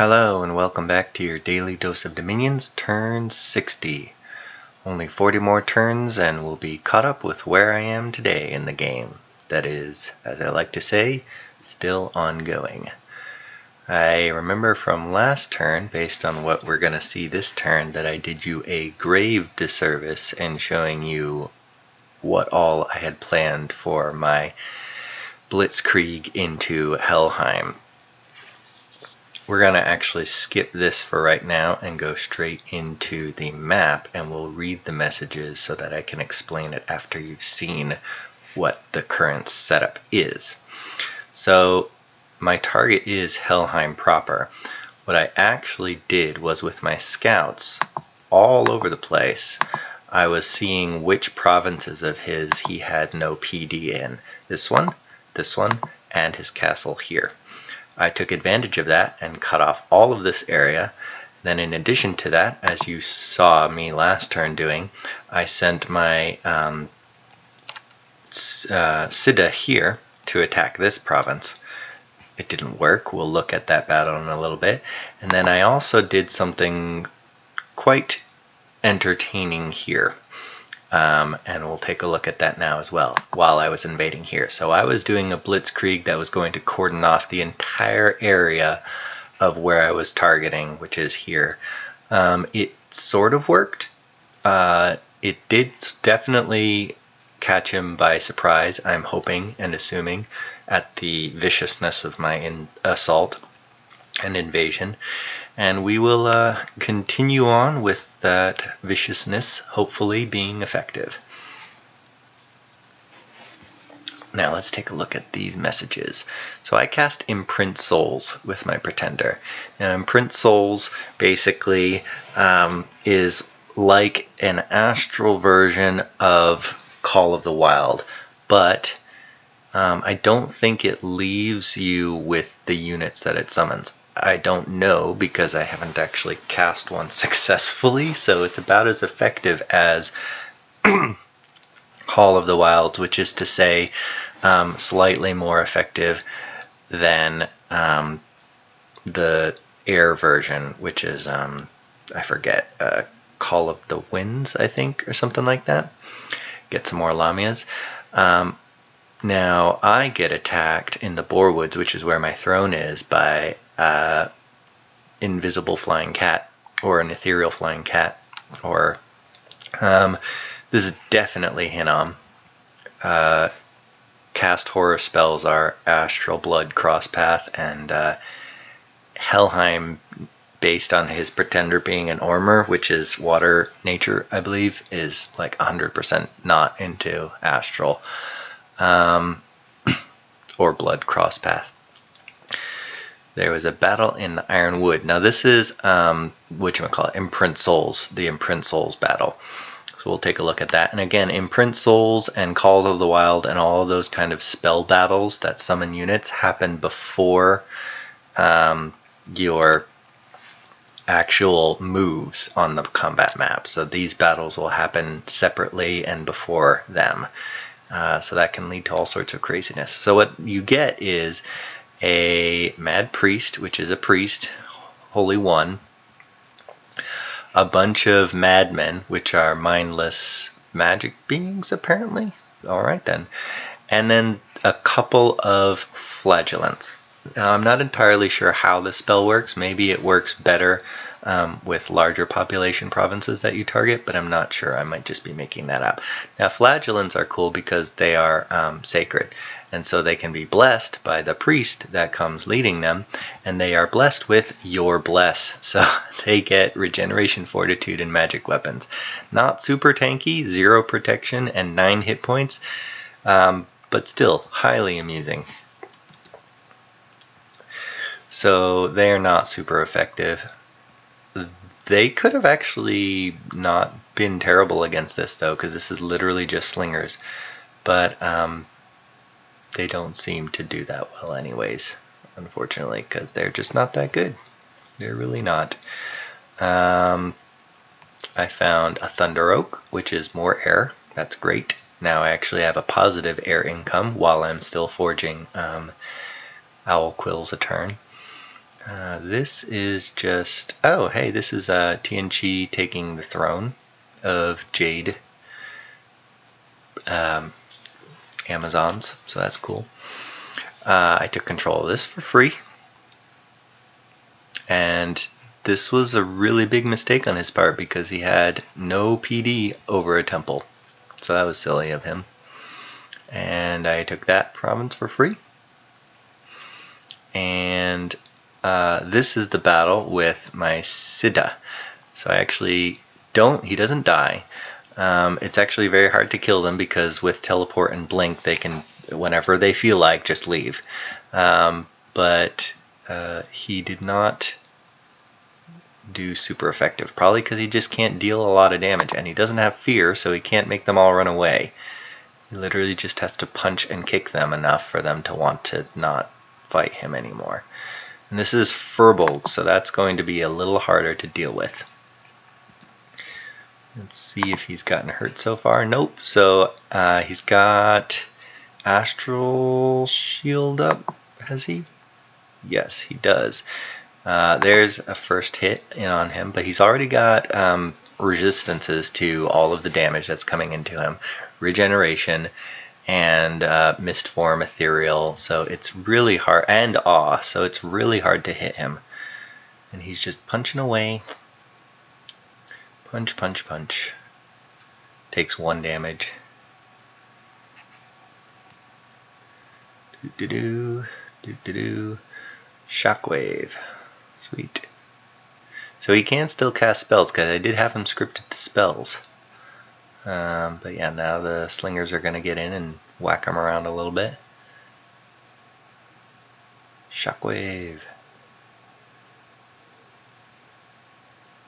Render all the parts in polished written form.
Hello and welcome back to your daily dose of Dominions, turn 60. Only 40 more turns and we'll be caught up with where I am today in the game. That is, as I like to say, still ongoing. I remember from last turn, based on what we're going to see this turn, that I did you a grave disservice in showing you what all I had planned for my blitzkrieg into Helheim. We're going to actually skip this for right now and go straight into the map, and we'll read the messages so that I can explain it after you've seen what the current setup is. So my target is Helheim proper. What I actually did was, with my scouts all over the place, I was seeing which provinces of his he had no PD in. This one, and his castle here. I took advantage of that and cut off all of this area. Then in addition to that, as you saw me last turn doing, I sent my Siddha here to attack this province. It didn't work. We'll look at that battle in a little bit. And then I also did something quite entertaining here. And we'll take a look at that now as well, while I was invading here. So I was doing a blitzkrieg that was going to cordon off the entire area of where I was targeting, which is here. It sort of worked. It did definitely catch him by surprise, I'm hoping and assuming, at the viciousness of my assault and invasion. And we will continue on with that viciousness, hopefully being effective. Now let's take a look at these messages. So I cast Imprint Souls with my Pretender. Now Imprint Souls basically is like an astral version of Call of the Wild, but I don't think it leaves you with the units that it summons. I don't know, because I haven't actually cast one successfully, so it's about as effective as Call of the Wilds, which is to say slightly more effective than the air version, which is, I forget, Call of the Winds, I think, or something like that. Get some more Lamias. Now I get attacked in the Boarwoods, which is where my throne is, by invisible flying cat, or an ethereal flying cat, or this is definitely Hinnom. Cast horror spells are Astral Blood, Crosspath, and Helheim, based on his Pretender being an Ormer, which is water nature, I believe, is like 100% not into Astral or Blood Crosspath. There was a battle in the Iron Wood. Now this is, whatchamacallit, Imprint Souls, the Imprint Souls battle. So we'll take a look at that. And again, Imprint Souls and Calls of the Wild and all of those kind of spell battles that summon units happen before your actual moves on the combat map. So these battles will happen separately and before them. So that can lead to all sorts of craziness. So what you get is a Mad Priest, which is a priest, Holy One, a bunch of madmen, which are mindless magic beings, apparently. Alright then. And then a couple of flagellants. Now, I'm not entirely sure how this spell works. Maybe it works better with larger population provinces that you target, but I'm not sure. I might just be making that up. Now, flagellants are cool because they are sacred, and so they can be blessed by the priest that comes leading them, and they are blessed with your bless. So they get regeneration, fortitude, and magic weapons. Not super tanky, 0 protection, and 9 hit points, but still highly amusing. So they are not super effective. They could have actually not been terrible against this, though, because this is literally just slingers. But they don't seem to do that well anyways, unfortunately, because they're just not that good. They're really not. I found a Thunder Oak, which is more air. That's great. Now I actually have a positive air income while I'm still forging Owl Quills a turn. This is just, oh hey, this is TNG taking the throne of Jade Amazons, so that's cool. I took control of this for free, and this was a really big mistake on his part because he had no PD over a temple, so that was silly of him. And I took that province for free. And this is the battle with my Siddha. So I actually he doesn't die. It's actually very hard to kill them because with teleport and blink they can, whenever they feel like, just leave. But he did not do super effective, probably because he just can't deal a lot of damage, and he doesn't have fear, so he can't make them all run away. He literally just has to punch and kick them enough for them to want to not fight him anymore. And this is Furbolg, so that's going to be a little harder to deal with. Let's see if he's gotten hurt so far. Nope. So he's got Astral Shield up, has he? Yes, he does. There's a first hit in on him, but he's already got resistances to all of the damage that's coming into him. Regeneration and Mist Form, Ethereal, so it's really hard, and Awe, so it's really hard to hit him. And he's just punching away. Punch, punch, punch. Takes 1 damage. Do-do-do, do-do-do. Shockwave. Sweet. So he can still cast spells, because I did have him scripted to spells. But yeah, now the slingers are going to get in and whack him around a little bit. Shockwave.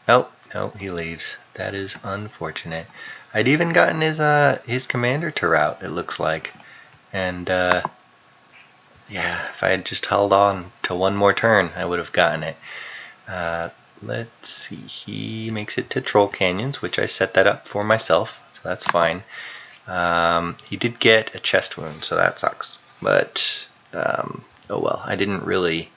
Oh, no, he leaves. That is unfortunate. I'd even gotten his commander to rout, it looks like. And yeah, if I had just held on to 1 more turn, I would have gotten it. Let's see, he makes it to Troll Canyons, which I set that up for myself, so that's fine. He did get a chest wound, so that sucks. But oh well, I didn't really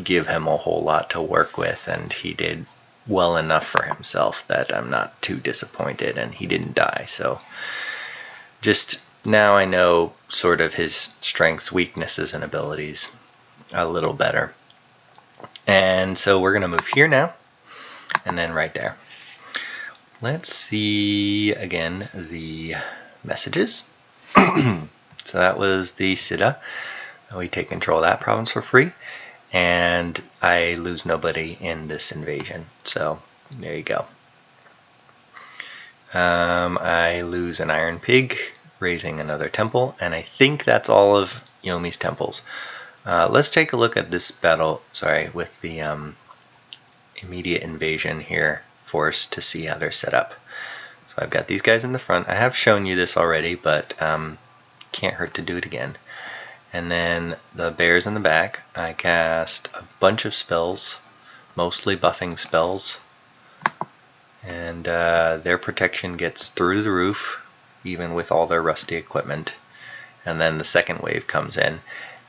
give him a whole lot to work with, and he did well enough for himself that I'm not too disappointed, and he didn't die. So just now I know sort of his strengths, weaknesses, and abilities a little better. And so we're going to move here now, and then right there. Let's see again the messages. So that was the Siddha. We take control of that province for free, and I lose nobody in this invasion. So there you go. I lose an Iron Pig, raising another temple, and I think that's all of Yomi's temples. Let's take a look at this battle, with the immediate invasion here force to see how they're set up. So I've got these guys in the front. I have shown you this already, but can't hurt to do it again. And then the bears in the back, I cast a bunch of spells, mostly buffing spells, and their protection gets through the roof, even with all their rusty equipment. And then the second wave comes in.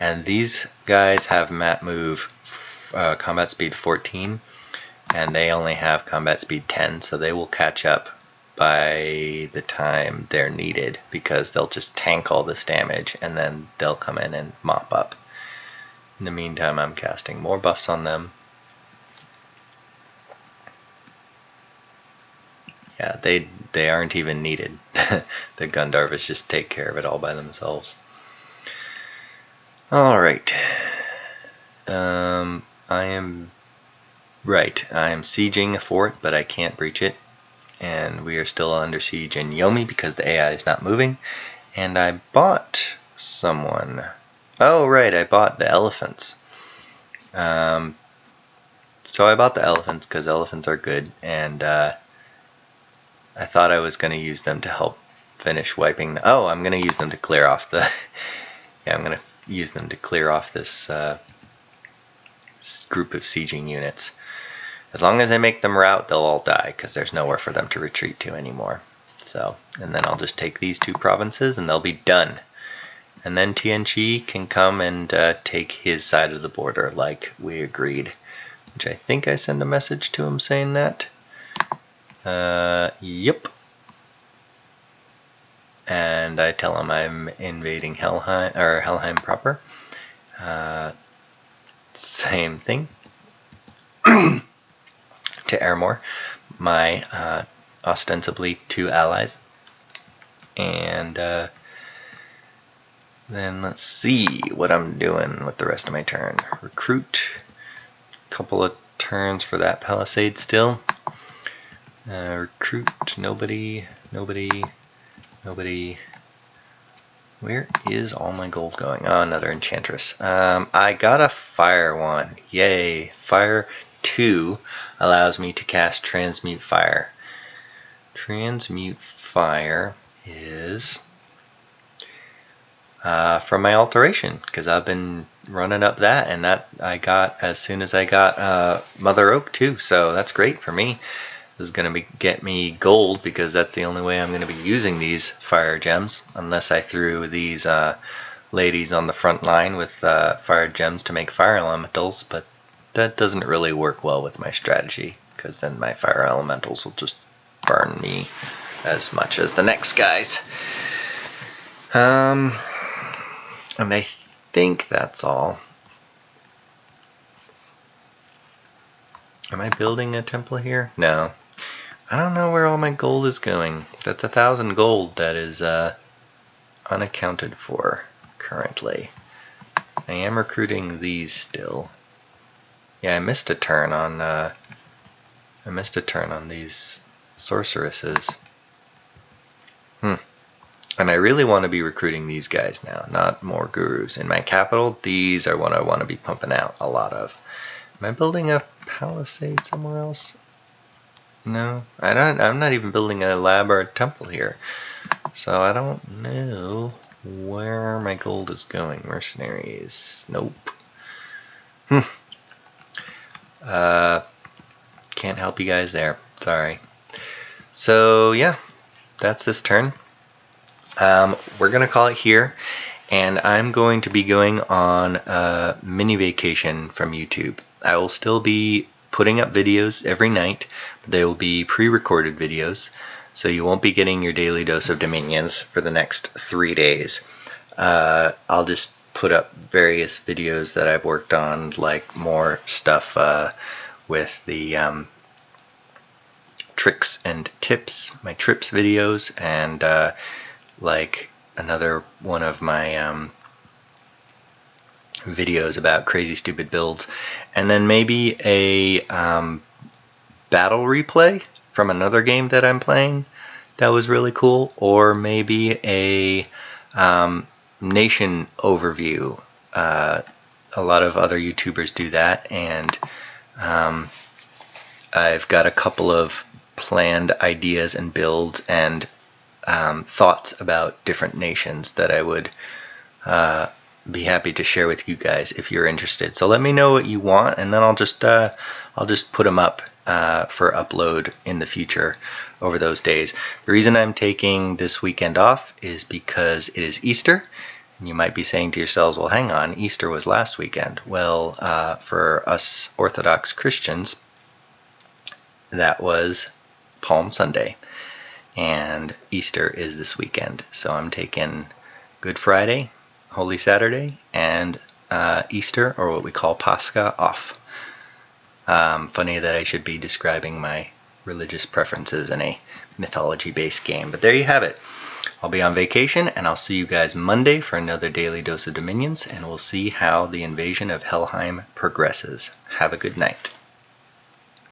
And these guys have mat move combat speed 14, and they only have combat speed 10, so they will catch up by the time they're needed, because they'll just tank all this damage and then they'll come in and mop up. In the meantime, I'm casting more buffs on them. Yeah, they aren't even needed. The Gundharvas just take care of it all by themselves. Alright, I am sieging a fort, but I can't breach it, and we are still under siege in Yomi because the AI is not moving, and I bought someone. Oh right, I bought the elephants. So I bought the elephants because elephants are good, and I thought I was going to use them to help finish wiping the... Oh, I'm going to use them to clear off the... Yeah, I'm going to use them to clear off this group of sieging units. As long as I make them rout, they'll all die because there's nowhere for them to retreat to anymore. So, and then I'll just take these 2 provinces and they'll be done. And then TNG can come and take his side of the border like we agreed. Which I think I send a message to him saying that. Yep. And I tell him I'm invading Helheim, or Helheim proper. Same thing. To Airmore, my ostensibly 2 allies. And then let's see what I'm doing with the rest of my turn. Recruit. Couple of turns for that palisade still. Recruit. Nobody. Where is all my gold going? Oh, another enchantress. I got a fire one. Yay. Fire 2 allows me to cast transmute fire. Transmute fire is from my alteration, because I've been running up that, and that I got as soon as I got Mother Oak too, so that's great for me. This is going to get me gold, because that's the only way I'm going to be using these fire gems, unless I threw these ladies on the front line with fire gems to make fire elementals, but that doesn't really work well with my strategy, because then my fire elementals will just burn me as much as the next guys. And I think that's all. Am I building a temple here? No. I don't know where all my gold is going. That's 1,000 gold that is unaccounted for currently. I am recruiting these still. Yeah, I missed a turn on these sorceresses. And I really want to be recruiting these guys now, not more gurus. In my capital, these are what I want to be pumping out a lot of. Am I building a palisade somewhere else? No, I'm not even building a lab or a temple here. So I don't know where my gold is going. Mercenaries. Nope. Can't help you guys there. Sorry. So yeah, that's this turn. We're going to call it here, and I'm going to be going on a mini vacation from YouTube. I will still be putting up videos every night, but they will be pre-recorded videos, so you won't be getting your daily dose of Dominions for the next 3 days. I'll just put up various videos that I've worked on, like more stuff with the tricks and tips, my trips videos, and like another one of my videos about crazy stupid builds, and then maybe a battle replay from another game that I'm playing that was really cool, or maybe a nation overview. A lot of other YouTubers do that, and I've got a couple of planned ideas and builds and thoughts about different nations that I would be happy to share with you guys if you're interested. So let me know what you want, and then I'll just put them up for upload in the future over those days. The reason I'm taking this weekend off is because it is Easter, and you might be saying to yourselves, well, hang on, Easter was last weekend. Well, for us Orthodox Christians, that was Palm Sunday, and Easter is this weekend. So I'm taking Good Friday, Holy Saturday, and Easter, or what we call Pascha, off. Funny that I should be describing my religious preferences in a mythology-based game, but there you have it. I'll be on vacation, and I'll see you guys Monday for another Daily Dose of Dominions, and we'll see how the invasion of Helheim progresses. Have a good night.